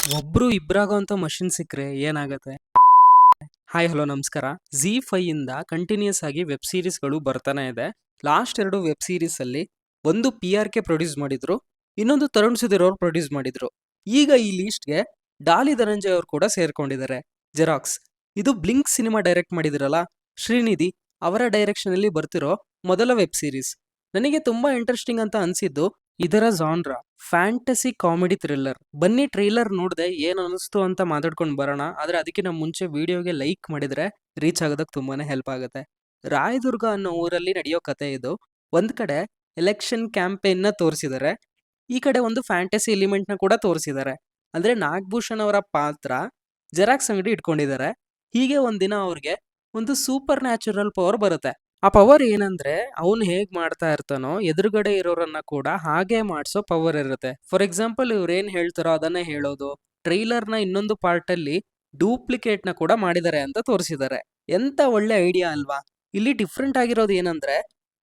ಒಬ್ರು ಇಬ್ರಾಗೋಂಥ ಮಷಿನ್ ಸಿಕ್ಕರೆ ಏನಾಗತ್ತೆ? ಹಾಯ್ ಹಲೋ ನಮಸ್ಕಾರ. Z5 ಇಂದ ಕಂಟಿನ್ಯೂಸ್ ಆಗಿ ವೆಬ್ ಸೀರೀಸ್ಗಳು ಬರ್ತಾನೆ ಇದೆ. ಲಾಸ್ಟ್ 2 ವೆಬ್ ಸೀರೀಸ್ ಅಲ್ಲಿ ಒಂದು PRK ಪ್ರೊಡ್ಯೂಸ್ ಮಾಡಿದ್ರು, ಇನ್ನೊಂದು ತರುಣ್ ಸುಧೀರ್ ಅವರು ಪ್ರೊಡ್ಯೂಸ್ ಮಾಡಿದ್ರು. ಈಗ ಈ ಲೀಸ್ಟ್ಗೆ ಡಾಲಿ ಧನಂಜಯ್ ಅವರು ಕೂಡ ಸೇರ್ಕೊಂಡಿದ್ದಾರೆ. ಜೆರಾಕ್ಸ್ ಇದು ಬ್ಲಿಂಕ್ ಸಿನಿಮಾ ಡೈರೆಕ್ಟ್ ಮಾಡಿದಿರಲ್ಲ ಶ್ರೀನಿಧಿ ಅವರ ಡೈರೆಕ್ಷನ್ ಅಲ್ಲಿ ಬರ್ತಿರೋ ಮೊದಲ ವೆಬ್ ಸೀರೀಸ್. ನನಗೆ ತುಂಬಾ ಇಂಟ್ರೆಸ್ಟಿಂಗ್ ಅಂತ ಅನ್ಸಿದ್ದು ಇದರ ಜಾನ್ರ ಫ್ಯಾಂಟಸಿ ಕಾಮಿಡಿ ಥ್ರಿಲ್ಲರ್. ಬನ್ನಿ ಟ್ರೈಲರ್ ನೋಡ್ದೆ ಏನ್ ಅನಿಸ್ತು ಅಂತ ಮಾತಾಡ್ಕೊಂಡು ಬರೋಣ. ಆದ್ರೆ ಅದಕ್ಕಿಂತ ಮುಂಚೆ ವಿಡಿಯೋಗೆ ಲೈಕ್ ಮಾಡಿದ್ರೆ ರೀಚ್ ಆಗೋದಕ್ಕೆ ತುಂಬಾನೇ ಹೆಲ್ಪ್ ಆಗುತ್ತೆ. ರಾಯದುರ್ಗ ಅನ್ನೋ ಊರಲ್ಲಿ ನಡೆಯೋ ಕತೆ ಇದು. ಒಂದ್ ಕಡೆ ಎಲೆಕ್ಷನ್ ಕ್ಯಾಂಪೇನ್ ನ ತೋರಿಸಿದ್ದಾರೆ, ಈ ಕಡೆ ಒಂದು ಫ್ಯಾಂಟಸಿ ಎಲಿಮೆಂಟ್ ನ ಕೂಡ ತೋರಿಸಿದ್ದಾರೆ. ಅಂದ್ರೆ ನಾಗಭೂಷಣ್ ಅವರ ಪಾತ್ರ ಜೆರಾಕ್ಸ್ ಅಂಗಡಿ ಇಟ್ಕೊಂಡಿದ್ದಾರೆ. ಹೀಗೆ ಒಂದಿನ ಅವ್ರಿಗೆ ಒಂದು ಸೂಪರ್ ನ್ಯಾಚುರಲ್ ಪವರ್ ಬರುತ್ತೆ. ಆ ಪವರ್ ಏನಂದ್ರೆ ಅವ್ನು ಹೇಗ್ ಮಾಡ್ತಾ ಇರ್ತಾನೋ ಎದುರುಗಡೆ ಇರೋರನ್ನ ಕೂಡ ಹಾಗೆ ಮಾಡ್ಸೋ ಪವರ್ ಇರುತ್ತೆ. ಫಾರ್ ಎಕ್ಸಾಂಪಲ್ ಇವ್ರು ಏನ್ ಹೇಳ್ತಾರೋ ಅದನ್ನೇ ಹೇಳೋದು. ಟ್ರೈಲರ್ ನ ಇನ್ನೊಂದು ಪಾರ್ಟ್ ಅಲ್ಲಿ ಡೂಪ್ಲಿಕೇಟ್ ನ ಕೂಡ ಮಾಡಿದ್ದಾರೆ ಅಂತ ತೋರಿಸಿದ್ದಾರೆ. ಎಂತ ಒಳ್ಳೆ ಐಡಿಯಾ ಅಲ್ವಾ? ಇಲ್ಲಿ ಡಿಫ್ರೆಂಟ್ ಆಗಿರೋದು ಏನಂದ್ರೆ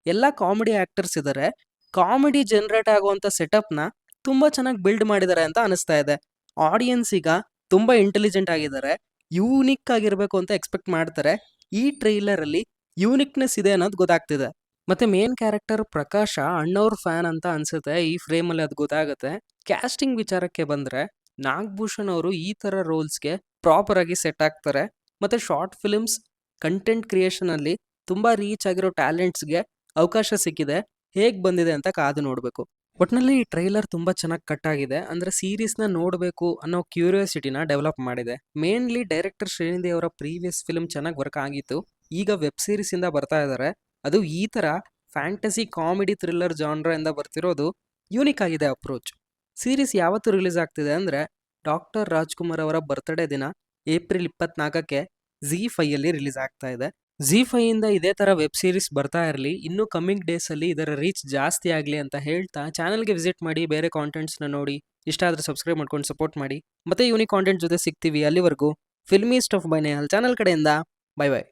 ಎಲ್ಲಾ ಕಾಮಿಡಿ ಆಕ್ಟರ್ಸ್ ಇದಾರೆ. ಕಾಮಿಡಿ ಜನರೇಟ್ ಆಗುವಂತ ಸೆಟಪ್ ನ ತುಂಬಾ ಚೆನ್ನಾಗಿ ಬಿಲ್ಡ್ ಮಾಡಿದ್ದಾರೆ ಅಂತ ಅನಿಸ್ತಾ ಇದೆ. ಆಡಿಯನ್ಸ್ ಈಗ ತುಂಬಾ ಇಂಟೆಲಿಜೆಂಟ್ ಆಗಿದ್ದಾರೆ, ಯೂನಿಕ್ ಆಗಿರ್ಬೇಕು ಅಂತ ಎಕ್ಸ್ಪೆಕ್ಟ್ ಮಾಡ್ತಾರೆ. ಈ ಟ್ರೈಲರ್ ಅಲ್ಲಿ ಯೂನಿಕ್ನೆಸ್ ಇದೆ ಅನ್ನೋದು ಗೊತ್ತಾಗ್ತಿದೆ. ಮತ್ತೆ ಮೇನ್ ಕ್ಯಾರೆಕ್ಟರ್ ಪ್ರಕಾಶ ಅಣ್ಣವ್ರ ಫ್ಯಾನ್ ಅಂತ ಅನ್ಸುತ್ತೆ. ಈ ಫ್ರೇಮ್ ಅಲ್ಲಿ ಅದು ಗೊತ್ತಾಗುತ್ತೆ. ಕ್ಯಾಸ್ಟಿಂಗ್ ವಿಚಾರಕ್ಕೆ ಬಂದ್ರೆ ನಾಗಭೂಷಣ್ ಅವರು ಈ ತರ ರೋಲ್ಸ್ಗೆ ಪ್ರಾಪರ್ ಆಗಿ ಸೆಟ್ ಆಗ್ತಾರೆ. ಮತ್ತೆ ಶಾರ್ಟ್ ಫಿಲ್ಮ್ಸ್ ಕಂಟೆಂಟ್ ಕ್ರಿಯೇಷನ್ ಅಲ್ಲಿ ತುಂಬಾ ರೀಚ್ ಆಗಿರೋ ಟ್ಯಾಲೆಂಟ್ಸ್ಗೆ ಅವಕಾಶ ಸಿಕ್ಕಿದೆ. ಹೇಗ್ ಬಂದಿದೆ ಅಂತ ಕಾದು ನೋಡ್ಬೇಕು. ಒಟ್ನಲ್ಲಿ ಈ ಟ್ರೈಲರ್ ತುಂಬಾ ಚೆನ್ನಾಗಿ ಕಟ್ ಆಗಿದೆ. ಅಂದ್ರೆ ಸೀರೀಸ್ ನ ನೋಡ್ಬೇಕು ಅನ್ನೋ ಕ್ಯೂರಿಯಾಸಿಟಿನ ಡೆವಲಪ್ ಮಾಡಿದೆ. ಮೇನ್ಲಿ ಡೈರೆಕ್ಟರ್ ಶ್ರೀನಿಧಿ ಅವರ ಪ್ರೀವಿಯಸ್ ಫಿಲ್ಮ್ ಚೆನ್ನಾಗಿ ವರ್ಕ್ ಆಗಿತ್ತು. ಈಗ ವೆಬ್ ಸೀರೀಸ್ ಇಂದ ಬರ್ತಾ ಇದ್ದಾರೆ. ಅದು ಈ ತರ ಫ್ಯಾಂಟಸಿ ಕಾಮಿಡಿ ಥ್ರಿಲ್ಲರ್ ಜಾನ್ರ ಇಂದ ಬರ್ತಿರೋದು ಯೂನಿಕ್ ಆಗಿದೆ ಅಪ್ರೋಚ್. ಸೀರೀಸ್ ಯಾವತ್ತು ರಿಲೀಸ್ ಆಗ್ತಿದೆ ಅಂದ್ರೆ ಡಾಕ್ಟರ್ ರಾಜ್ಕುಮಾರ್ ಅವರ ಬರ್ತ್ಡೇ ದಿನ ಏಪ್ರಿಲ್ 24ಕ್ಕೆ Z5 ಅಲ್ಲಿ ರಿಲೀಸ್ ಆಗ್ತಾ ಇದೆ. Z5 ಇಂದ ಇದೇ ತರ ವೆಬ್ ಸೀರೀಸ್ ಬರ್ತಾ ಇರಲಿ, ಇನ್ನು ಕಮ್ಮಿಂಗ್ ಡೇಸ್ ಅಲ್ಲಿ ಇದರ ರೀಚ್ ಜಾಸ್ತಿ ಆಗ್ಲಿ ಅಂತ ಹೇಳ್ತಾ ಚಾನಲ್ಗೆ ವಿಸಿಟ್ ಮಾಡಿ, ಬೇರೆ ಕಾಂಟೆಂಟ್ಸ್ ನ ನೋಡಿ. ಇಷ್ಟ ಆದ್ರೆ ಸಬ್ಸ್ಕ್ರೈಬ್ ಮಾಡ್ಕೊಂಡು ಸಪೋರ್ಟ್ ಮಾಡಿ. ಮತ್ತೆ ಯೂನಿಕ್ ಕಾಂಟೆಂಟ್ ಜೊತೆ ಸಿಗ್ತೀವಿ. ಅಲ್ಲಿವರೆಗೂ filmy stuff by Nehal channel ಕಡೆಯಿಂದ ಬೈ ಬೈ.